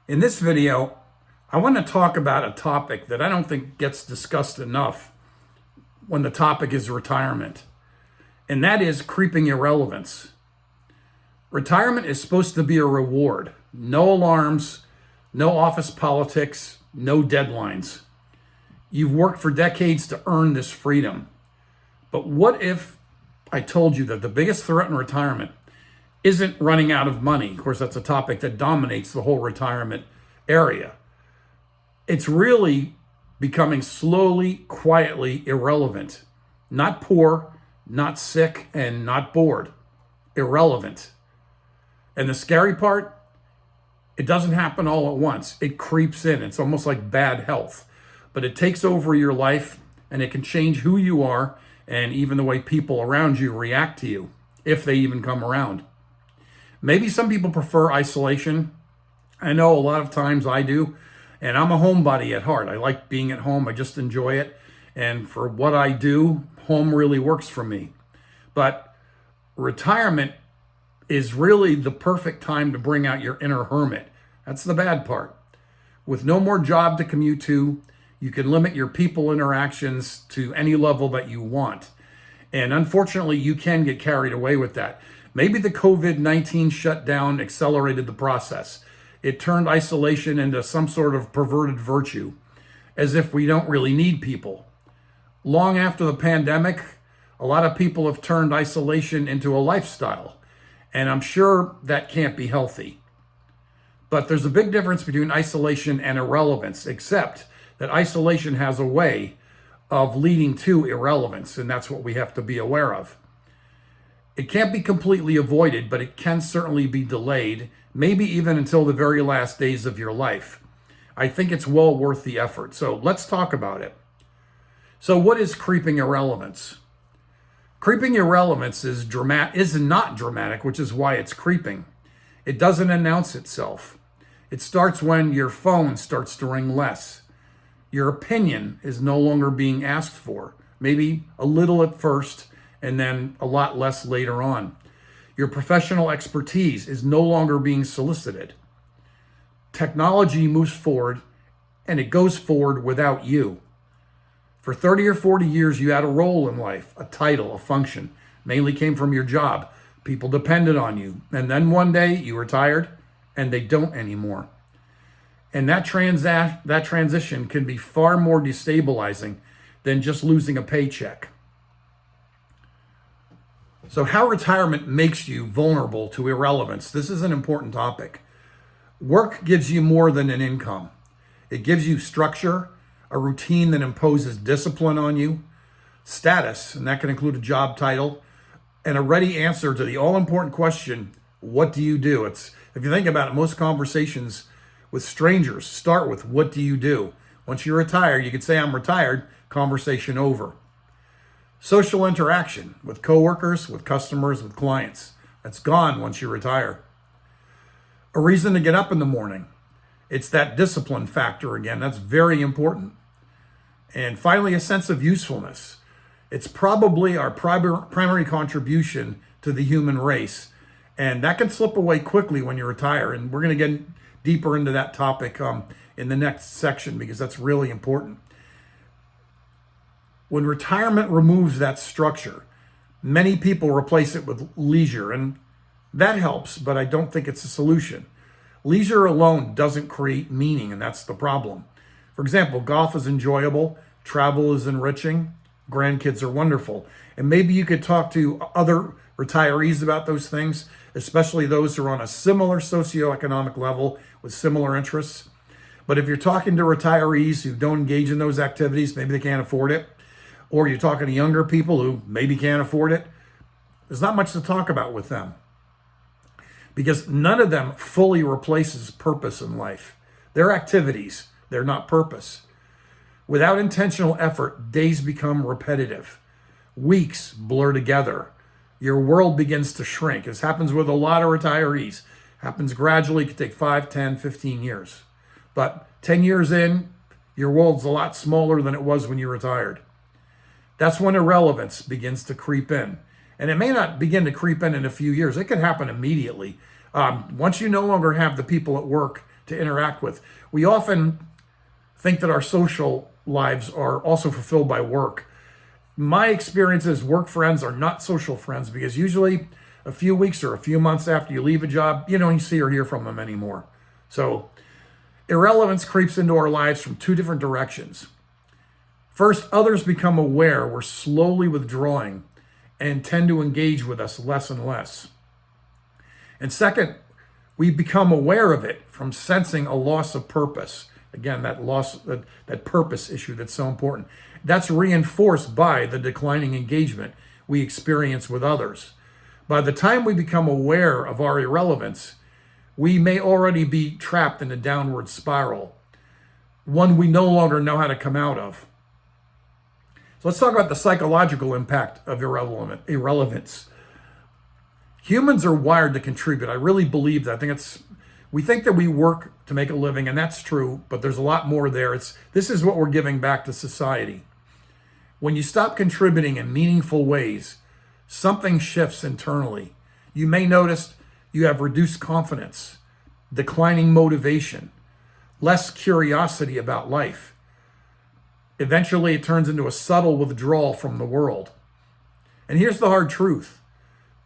In this video, I want to talk about a topic that I don't think gets discussed enough when the topic is retirement, and that is creeping irrelevance. Retirement is supposed to be a reward. No alarms, no office politics, no deadlines. You've worked for decades to earn this freedom. But what if I told you that the biggest threat in retirement isn't running out of money? Of course, that's a topic that dominates the whole retirement area. It's really becoming slowly, quietly irrelevant. Not poor, not sick, and not bored. Irrelevant. And the scary part, it doesn't happen all at once. It creeps in. It's almost like bad health. But it takes over your life, and it can change who you are and even the way people around you react to you, if they even come around. Maybe some people prefer isolation. I know a lot of times I do. And I'm a homebody at heart. I like being at home. I just enjoy it. And for what I do, home really works for me. But retirement is really the perfect time to bring out your inner hermit. That's the bad part. With no more job to commute to, you can limit your people interactions to any level that you want. And unfortunately, you can get carried away with that. Maybe the COVID-19 shutdown accelerated the process. It turned isolation into some sort of perverted virtue, as if we don't really need people. Long after the pandemic, a lot of people have turned isolation into a lifestyle, and I'm sure that can't be healthy. But there's a big difference between isolation and irrelevance, except that isolation has a way of leading to irrelevance, and that's what we have to be aware of. It can't be completely avoided, but it can certainly be delayed, maybe even until the very last days of your life. I think it's well worth the effort. So let's talk about it. So what is creeping irrelevance? Creeping irrelevance is not dramatic, which is why it's creeping. It doesn't announce itself. It starts when your phone starts to ring less. Your opinion is no longer being asked for, maybe a little at first, and then a lot less later on. Your professional expertise is no longer being solicited. Technology moves forward, and it goes forward without you. For 30 or 40 years, you had a role in life, a title, a function, mainly came from your job. People depended on you. And then one day you retired, and they don't anymore. And that transition can be far more destabilizing than just losing a paycheck. So how retirement makes you vulnerable to irrelevance. This is an important topic. Work gives you more than an income. It gives you structure, a routine that imposes discipline on you, status, and that can include a job title, and a ready answer to the all-important question, what do you do? If you think about it, most conversations with strangers start with, what do you do? Once you retire, you could say, I'm retired, conversation over. Social interaction with coworkers, with customers, with clients. That's gone once you retire. A reason to get up in the morning. It's that discipline factor again. That's very important. And finally, a sense of usefulness. It's probably our primary contribution to the human race. And that can slip away quickly when you retire. And we're going to get deeper into that topic in the next section because that's really important. When retirement removes that structure, many people replace it with leisure, and that helps, but I don't think it's a solution. Leisure alone doesn't create meaning, and that's the problem. For example, golf is enjoyable, travel is enriching, grandkids are wonderful, and maybe you could talk to other retirees about those things, especially those who are on a similar socioeconomic level with similar interests. But if you're talking to retirees who don't engage in those activities, maybe they can't afford it, or you're talking to younger people who maybe can't afford it, there's not much to talk about with them. Because none of them fully replaces purpose in life. They're activities, they're not purpose. Without intentional effort, days become repetitive. Weeks blur together. Your world begins to shrink. This happens with a lot of retirees. Happens gradually, it could take 5, 10, 15 years. But 10 years in, your world's a lot smaller than it was when you retired. That's when irrelevance begins to creep in. And it may not begin to creep in a few years. It could happen immediately. Once you no longer have the people at work to interact with. We often think that our social lives are also fulfilled by work. My experience is work friends are not social friends, because usually a few weeks or a few months after you leave a job, you don't see or hear from them anymore. So irrelevance creeps into our lives from two different directions. First, others become aware we're slowly withdrawing and tend to engage with us less and less. And second, we become aware of it from sensing a loss of purpose. Again, that purpose issue that's so important. That's reinforced by the declining engagement we experience with others. By the time we become aware of our irrelevance, we may already be trapped in a downward spiral, one we no longer know how to come out of. So let's talk about the psychological impact of irrelevance. Humans are wired to contribute. I really believe that. We think that we work to make a living, and that's true, but there's a lot more there. This is what we're giving back to society. When you stop contributing in meaningful ways, something shifts internally. You may notice you have reduced confidence, declining motivation, less curiosity about life. Eventually, it turns into a subtle withdrawal from the world. And here's the hard truth.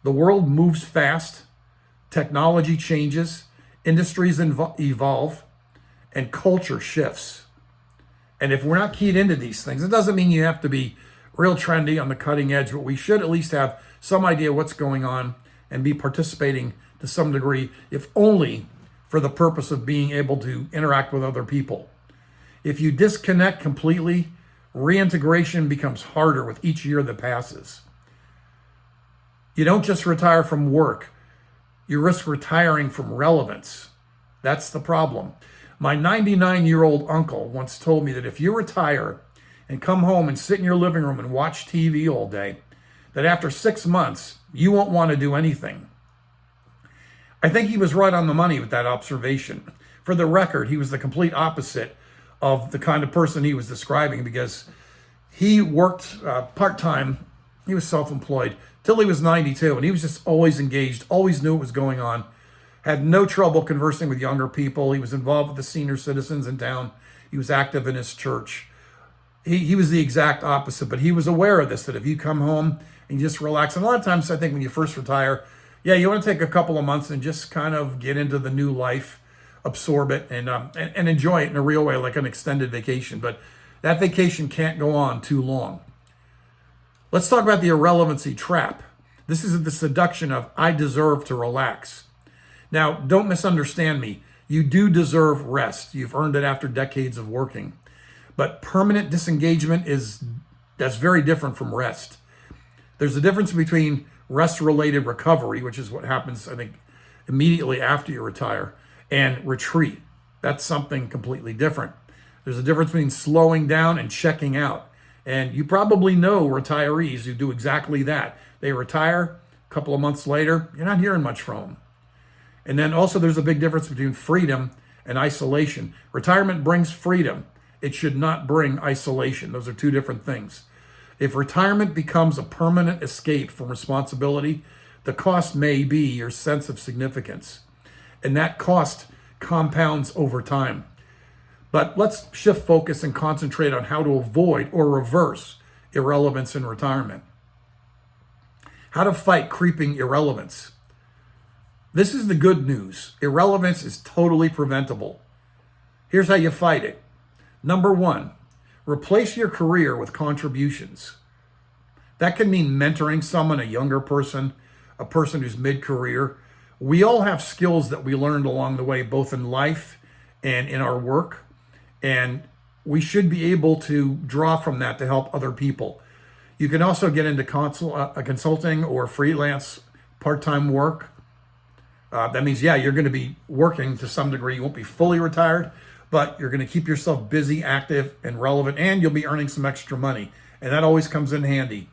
The world moves fast, technology changes, industries evolve, and culture shifts. And if we're not keyed into these things, it doesn't mean you have to be real trendy on the cutting edge, but we should at least have some idea what's going on and be participating to some degree, if only for the purpose of being able to interact with other people. If you disconnect completely, reintegration becomes harder with each year that passes. You don't just retire from work, you risk retiring from relevance. That's the problem. My 99-year-old uncle once told me that if you retire and come home and sit in your living room and watch TV all day, that after 6 months, you won't want to do anything. I think he was right on the money with that observation. For the record, he was the complete opposite of the kind of person he was describing, because he worked part-time. He was self-employed till he was 92, and he was just always engaged, always knew what was going on, had no trouble conversing with younger people. He was involved with the senior citizens in town. He was active in his church. He was the exact opposite, but he was aware of this, that if you come home and you just relax, and a lot of times I think when you first retire, you want to take a couple of months and just kind of get into the new life, absorb it, and enjoy it in a real way, like an extended vacation. But that vacation can't go on too long. Let's talk about the irrelevancy trap. This is the seduction of I deserve to relax. Now, don't misunderstand me. You do deserve rest. You've earned it after decades of working. But permanent disengagement that's very different from rest. There's a difference between rest-related recovery, which is what happens, I think, immediately after you retire, and retreat. That's something completely different. There's a difference between slowing down and checking out. And you probably know retirees who do exactly that. They retire, a couple of months later, you're not hearing much from them. And then also there's a big difference between freedom and isolation. Retirement brings freedom. It should not bring isolation. Those are two different things. If retirement becomes a permanent escape from responsibility, the cost may be your sense of significance. And that cost compounds over time. But let's shift focus and concentrate on how to avoid or reverse irrelevance in retirement. How to fight creeping irrelevance. This is the good news. Irrelevance is totally preventable. Here's how you fight it. Number one, replace your career with contributions. That can mean mentoring someone, a younger person, a person who's mid-career. We all have skills that we learned along the way, both in life and in our work. And we should be able to draw from that to help other people. You can also get into consulting or freelance part-time work. That means, you're going to be working to some degree. You won't be fully retired, but you're going to keep yourself busy, active, and relevant, and you'll be earning some extra money. And that always comes in handy.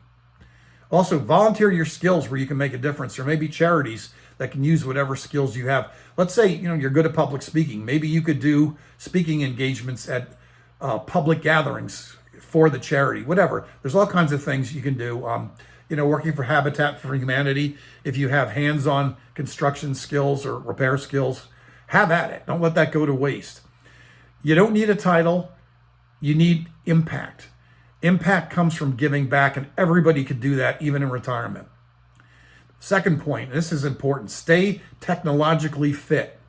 Also, volunteer your skills where you can make a difference. There may be charities that can use whatever skills you have. Let's say, you're good at public speaking. Maybe you could do speaking engagements at public gatherings for the charity, whatever. There's all kinds of things you can do. Working for Habitat for Humanity, if you have hands-on construction skills or repair skills, Have at it. Don't let that go to waste. You don't need a title. You need impact. Impact comes from giving back, and everybody could do that, even in retirement. Second point, this is important, stay technologically fit.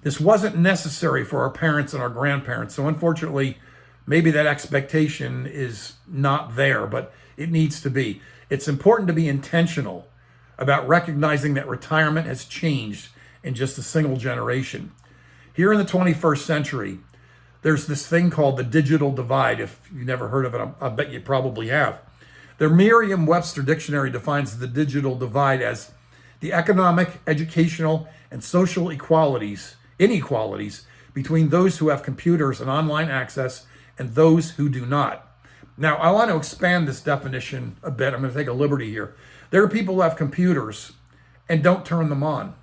This wasn't necessary for our parents and our grandparents, so unfortunately, maybe that expectation is not there, but it needs to be. It's important to be intentional about recognizing that retirement has changed in just a single generation. Here in the 21st century, there's this thing called the digital divide. If you've never heard of it, I bet you probably have. The Merriam-Webster dictionary defines the digital divide as the economic, educational, and social inequalities between those who have computers and online access and those who do not. Now, I want to expand this definition a bit. I'm going to take a liberty here. There are people who have computers and don't turn them on,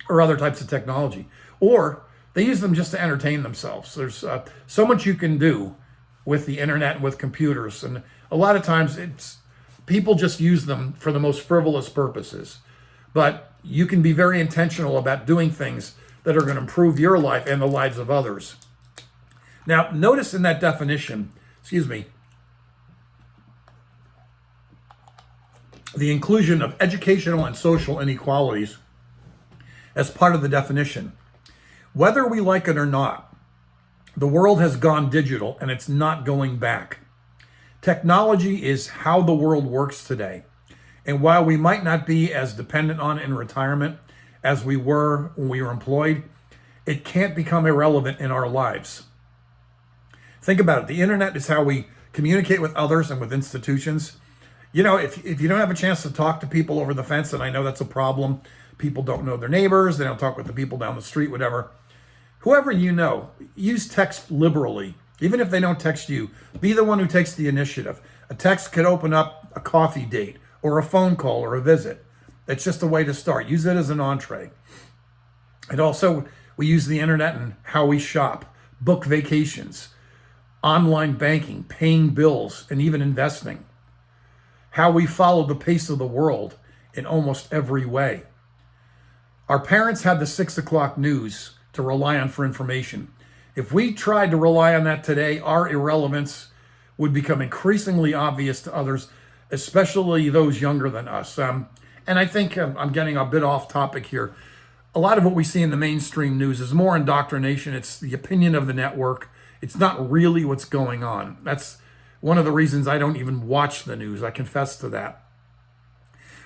or other types of technology, or they use them just to entertain themselves. There's so much you can do with the internet and with computers, and a lot of times it's people just use them for the most frivolous purposes. But you can be very intentional about doing things that are going to improve your life and the lives of others. Now, notice in that definition, the inclusion of educational and social inequalities as part of the definition. Whether we like it or not, the world has gone digital and it's not going back. Technology is how the world works today. And while we might not be as dependent on it in retirement as we were when we were employed, it can't become irrelevant in our lives. Think about it. The internet is how we communicate with others and with institutions. You know, if you don't have a chance to talk to people over the fence, and I know that's a problem, people don't know their neighbors, they don't talk with the people down the street, whatever. Whoever you know, use text liberally. Even if they don't text you, be the one who takes the initiative. A text could open up a coffee date or a phone call or a visit. It's just a way to start. Use it as an entree. And also, we use the internet in how we shop, book vacations, online banking, paying bills, and even investing. How we follow the pace of the world in almost every way. Our parents had the 6 o'clock news to rely on for information. If we tried to rely on that today, our irrelevance would become increasingly obvious to others, especially those younger than us. And I think I'm getting a bit off topic here. A lot of what we see in the mainstream news is more indoctrination. It's the opinion of the network. It's not really what's going on. That's one of the reasons I don't even watch the news. I confess to that.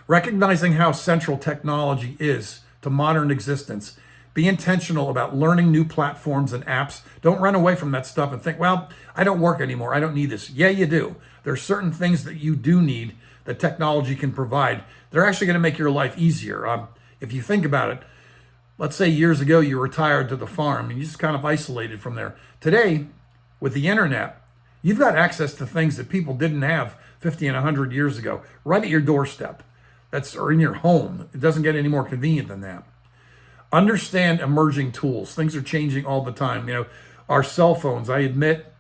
Recognizing how central technology is to modern existence, be intentional about learning new platforms and apps. Don't run away from that stuff and think, well, I don't work anymore. I don't need this. Yeah, you do. There are certain things that you do need that technology can provide. They're actually going to make your life easier. If you think about it, let's say years ago you retired to the farm and you just kind of isolated from there. Today, with the internet, you've got access to things that people didn't have 50 and 100 years ago, right at your doorstep. Or in your home. It doesn't get any more convenient than that. Understand emerging tools. Things are changing all the time. You know, our cell phones, I admit,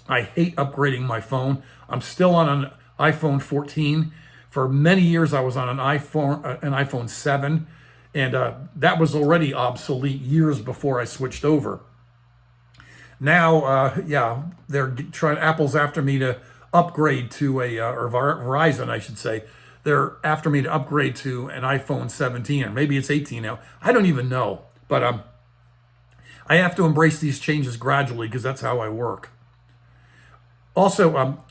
I hate upgrading my phone. I'm still on an iPhone 14. For many years, I was on an iPhone 7, and that was already obsolete years before I switched over. Now, Apple's after me to upgrade to or Verizon, I should say. They're after me to upgrade to an iPhone 17, or maybe it's 18 now. I don't even know, but I have to embrace these changes gradually because that's how I work. Also,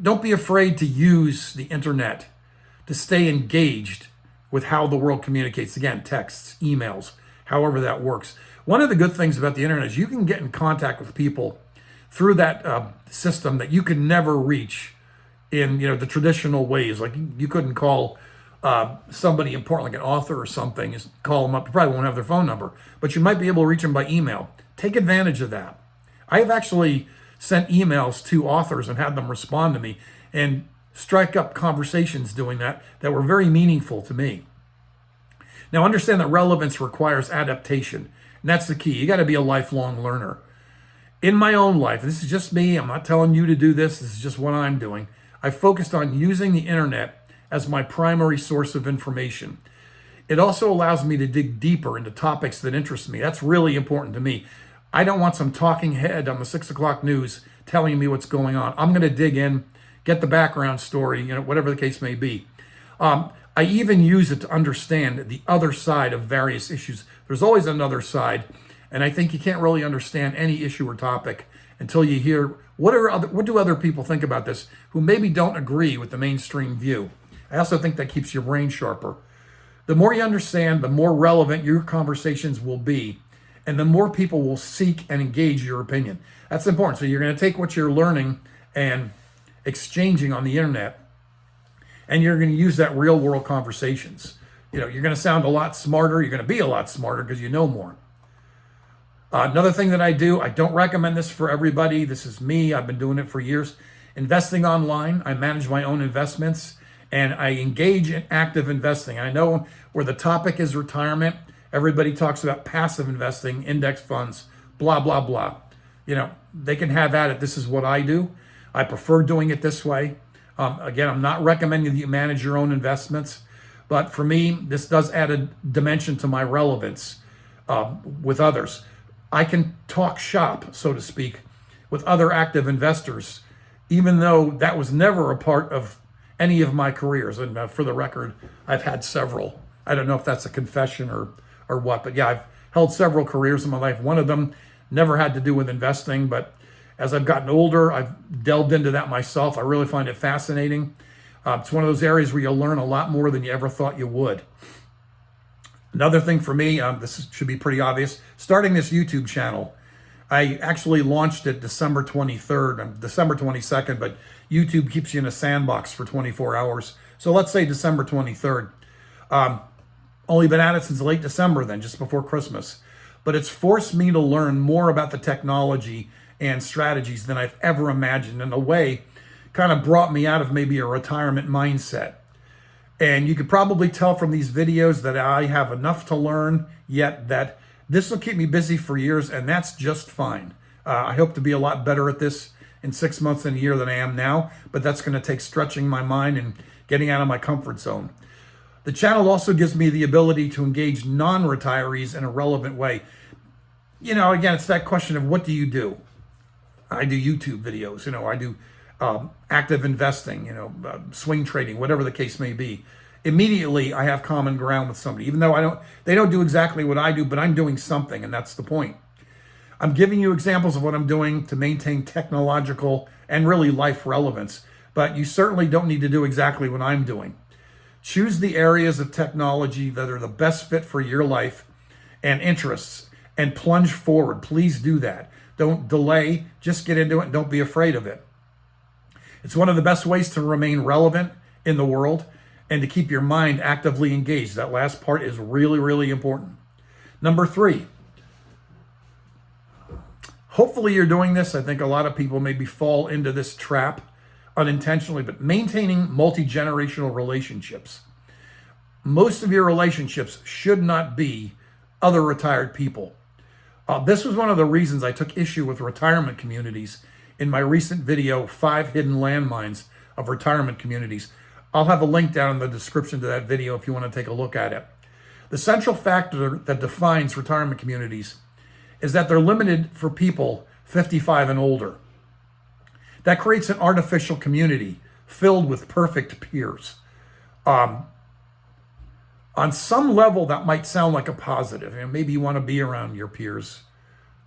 don't be afraid to use the internet to stay engaged with how the world communicates. Again, texts, emails, however that works. One of the good things about the internet is you can get in contact with people through that system that you can never reach in the traditional ways. Like you couldn't call somebody important, like an author or something, is call them up. You probably won't have their phone number, but you might be able to reach them by email. Take advantage of that. I have actually sent emails to authors and had them respond to me and strike up conversations doing that were very meaningful to me. Now understand that relevance requires adaptation, and that's the key. You got to be a lifelong learner. In my own life, this is just me, I'm not telling you to do this is just what I'm doing. I focused on using the internet as my primary source of information. It also allows me to dig deeper into topics that interest me. That's really important to me. I don't want some talking head on the 6 o'clock news telling me what's going on. I'm going to dig in, get the background story, whatever the case may be. I even use it to understand the other side of various issues. There's always another side, and I think you can't really understand any issue or topic until you hear what do other people think about this who maybe don't agree with the mainstream view. I also think that keeps your brain sharper. The more you understand, the more relevant your conversations will be, and the more people will seek and engage your opinion. That's important. So you're going to take what you're learning and exchanging on the internet, and you're going to use that real world conversations. You're going to sound a lot smarter. You're going to be a lot smarter because you know more. Another thing that I do, I don't recommend this for everybody. This is me. I've been doing it for years. Investing online. I manage my own investments, and I engage in active investing. I know where the topic is retirement. Everybody talks about passive investing, index funds, blah, blah, blah. They can have at it. This is what I do. I prefer doing it this way. Again, I'm not recommending that you manage your own investments, but for me, this does add a dimension to my relevance with others. I can talk shop, so to speak, with other active investors, even though that was never a part of any of my careers. And for the record, I've had several. I don't know if that's a confession or what, but yeah, I've held several careers in my life. One of them never had to do with investing, but as I've gotten older, I've delved into that myself. I really find it fascinating. It's one of those areas where you'll learn a lot more than you ever thought you would. Another thing for me, this should be pretty obvious, starting this YouTube channel. I actually launched it December 23rd, December 22nd, but YouTube keeps you in a sandbox for 24 hours. So let's say December 23rd. Only been at it since late December then, just before Christmas. But it's forced me to learn more about the technology and strategies than I've ever imagined. In a way, kind of brought me out of maybe a retirement mindset. And you could probably tell from these videos that I have enough to learn, yet that this will keep me busy for years, and that's just fine. I hope to be a lot better at this in 6 months and a year than I am now, but that's going to take stretching my mind and getting out of my comfort zone. The channel also gives me the ability to engage non-retirees in a relevant way. Again, it's that question of what do you do? I do YouTube videos, I do active investing, swing trading, whatever the case may be. Immediately, I have common ground with somebody, even though they don't do exactly what I do, but I'm doing something, and that's the point. I'm giving you examples of what I'm doing to maintain technological and really life relevance, but you certainly don't need to do exactly what I'm doing. Choose the areas of technology that are the best fit for your life and interests and plunge forward. Please do that. Don't delay, just get into it and don't be afraid of it. It's one of the best ways to remain relevant in the world and to keep your mind actively engaged. That last part is really, really important. Number 3, hopefully you're doing this. I think a lot of people maybe fall into this trap unintentionally, but maintaining multi-generational relationships. Most of your relationships should not be other retired people. This was one of the reasons I took issue with retirement communities in my recent video, 5 Hidden Landmines of Retirement Communities. I'll have a link down in the description to that video if you want to take a look at it. The central factor that defines retirement communities is that they're limited for people 55 and older. That creates an artificial community filled with perfect peers. On some level, that might sound like a positive. Maybe you want to be around your peers.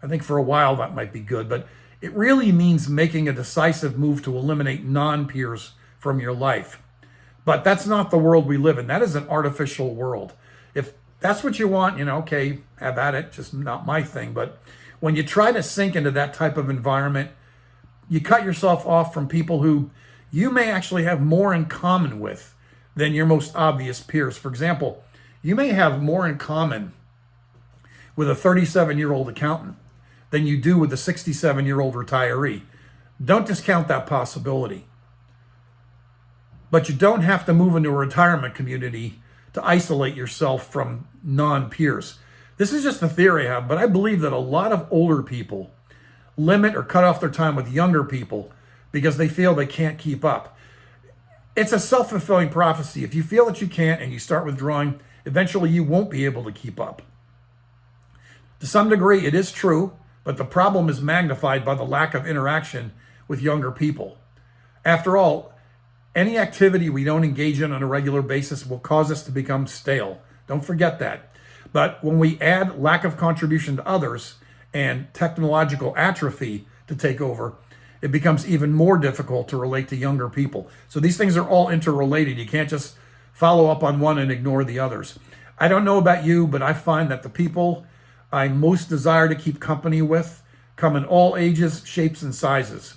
I think for a while that might be good, but it really means making a decisive move to eliminate non-peers from your life. But that's not the world we live in. That is an artificial world. If that's what you want, okay, have at it, just not my thing. But when you try to sink into that type of environment, you cut yourself off from people who you may actually have more in common with than your most obvious peers. For example, you may have more in common with a 37-year-old accountant than you do with a 67-year-old retiree. Don't discount that possibility. But you don't have to move into a retirement community to isolate yourself from non-peers. This is just a theory I have, but I believe that a lot of older people limit or cut off their time with younger people because they feel they can't keep up. It's a self-fulfilling prophecy. If you feel that you can't and you start withdrawing, Eventually, you won't be able to keep up. To some degree, it is true, but the problem is magnified by the lack of interaction with younger people. After all, any activity we don't engage in on a regular basis will cause us to become stale. Don't forget that. But when we add lack of contribution to others and technological atrophy to take over, it becomes even more difficult to relate to younger people. So these things are all interrelated. You can't just follow up on one and ignore the others. I don't know about you, but I find that the people I most desire to keep company with come in all ages, shapes, and sizes.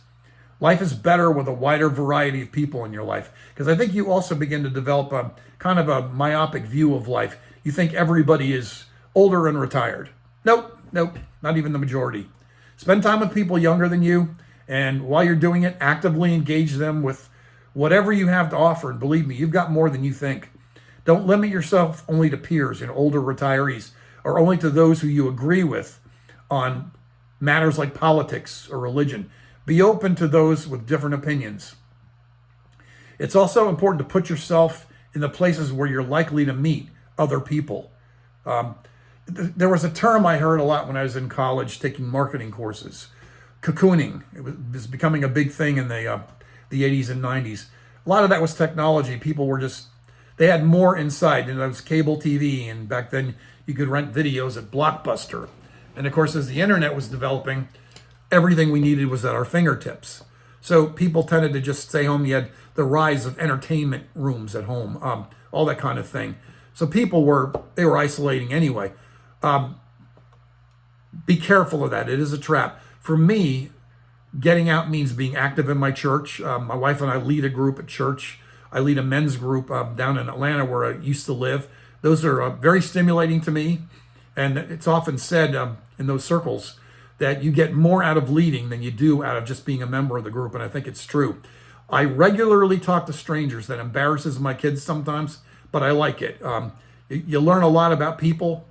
Life is better with a wider variety of people in your life, because I think you also begin to develop a kind of a myopic view of life. You think everybody is older and retired. Nope, not even the majority. Spend time with people younger than you, and while you're doing it, actively engage them with whatever you have to offer. And believe me, you've got more than you think. Don't limit yourself only to peers and older retirees, or only to those who you agree with on matters like politics or religion. Be open to those with different opinions. It's also important to put yourself in the places where you're likely to meet other people. There was a term I heard a lot when I was in college taking marketing courses. Cocooning. It was becoming a big thing in the 80s and 90s. A lot of that was technology. People were they had more insight. And there was cable TV, and back then you could rent videos at Blockbuster. And of course, as the internet was developing, everything we needed was at our fingertips. So people tended to just stay home. You had the rise of entertainment rooms at home, all that kind of thing. So people were isolating anyway. Be careful of that. It is a trap. For me, getting out means being active in my church. My wife and I lead a group at church. I lead a men's group down in Atlanta where I used to live. Those are very stimulating to me. And it's often said in those circles that you get more out of leading than you do out of just being a member of the group. And I think it's true. I regularly talk to strangers. That embarrasses my kids sometimes, but I like it. You learn a lot about people.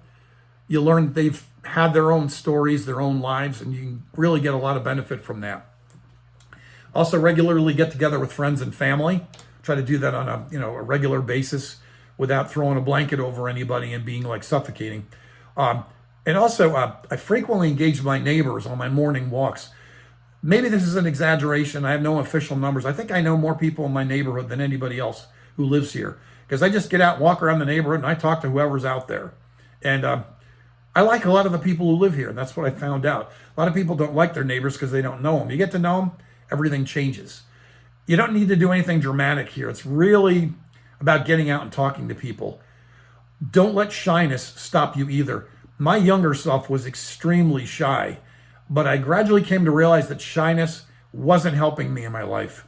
You learn they've had their own stories, their own lives, and you can really get a lot of benefit from that. Also, regularly get together with friends and family. Try to do that on a regular basis without throwing a blanket over anybody and being like suffocating. And also, I frequently engage my neighbors on my morning walks. Maybe this is an exaggeration. I have no official numbers. I think I know more people in my neighborhood than anybody else who lives here, because I just get out and walk around the neighborhood and I talk to whoever's out there. And I like a lot of the people who live here, and that's what I found out. A lot of people don't like their neighbors because they don't know them. You get to know them, everything changes. You don't need to do anything dramatic here. It's really about getting out and talking to people. Don't let shyness stop you either. My younger self was extremely shy, but I gradually came to realize that shyness wasn't helping me in my life.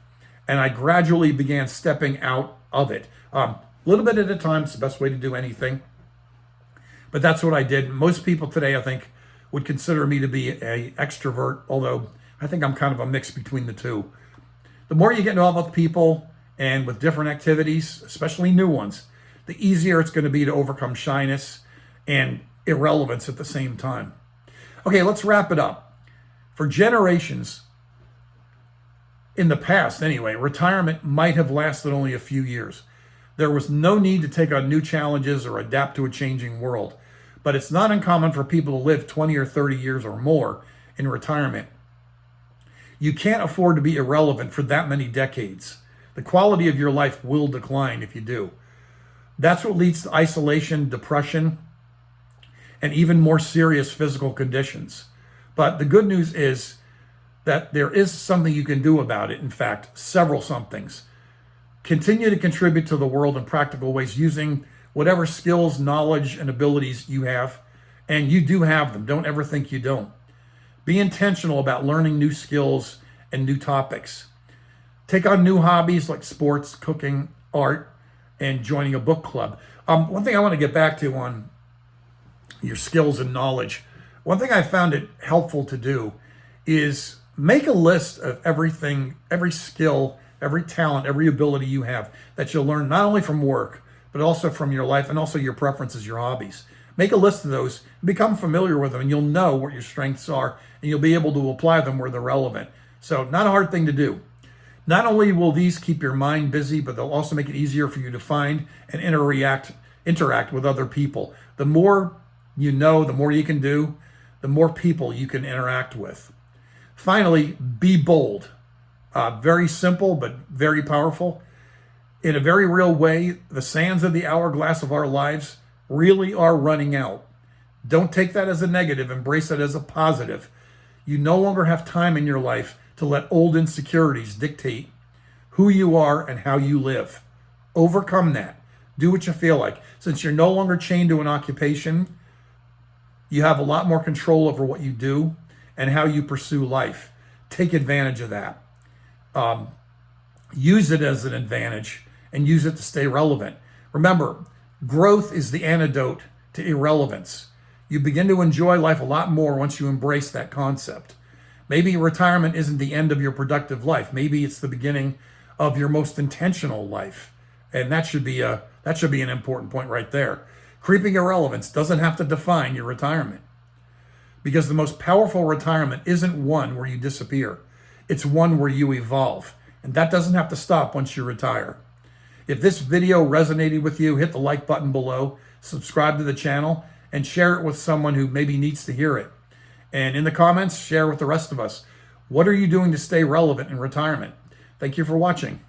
And I gradually began stepping out of it. A little bit at a time. It's the best way to do anything. But that's what I did. Most people today, I think, would consider me to be an extrovert, although I think I'm kind of a mix between the two. The more you get involved with people and with different activities, especially new ones, the easier it's going to be to overcome shyness and irrelevance at the same time. Okay, let's wrap it up. For generations, in the past anyway, retirement might have lasted only a few years. There was no need to take on new challenges or adapt to a changing world. But it's not uncommon for people to live 20 or 30 years or more in retirement. You can't afford to be irrelevant for that many decades. The quality of your life will decline if you do. That's what leads to isolation, depression, and even more serious physical conditions. But the good news is that there is something you can do about it. In fact, several somethings. Continue to contribute to the world in practical ways using whatever skills, knowledge, and abilities you have. And you do have them. Don't ever think you don't. Be intentional about learning new skills and new topics. Take on new hobbies like sports, cooking, art, and joining a book club. One thing I want to get back to on your skills and knowledge, one thing I found it helpful to do is make a list of everything, every skill, every talent, every ability you have that you'll learn not only from work, but also from your life and also your preferences, your hobbies. Make a list of those, become familiar with them, and you'll know what your strengths are, and you'll be able to apply them where they're relevant. So not a hard thing to do. Not only will these keep your mind busy, but they'll also make it easier for you to find and interact interact with other people. The more you know, the more you can do, the more people you can interact with. Finally, be bold. Very simple, but very powerful. In a very real way, the sands of the hourglass of our lives really are running out. Don't take that as a negative, embrace it as a positive. You no longer have time in your life to let old insecurities dictate who you are and how you live. Overcome that. Do what you feel like. Since you're no longer chained to an occupation, you have a lot more control over what you do and how you pursue life. Take advantage of that. Use it as an advantage and use it to stay relevant. Remember, growth is the antidote to irrelevance. You begin to enjoy life a lot more once you embrace that concept. Maybe retirement isn't the end of your productive life. Maybe it's the beginning of your most intentional life. And that should be an important point right there. Creeping irrelevance doesn't have to define your retirement. Because the most powerful retirement isn't one where you disappear. It's one where you evolve. And that doesn't have to stop once you retire. If this video resonated with you, hit the like button below, subscribe to the channel, and share it with someone who maybe needs to hear it. And in the comments, share with the rest of us. What are you doing to stay relevant in retirement? Thank you for watching.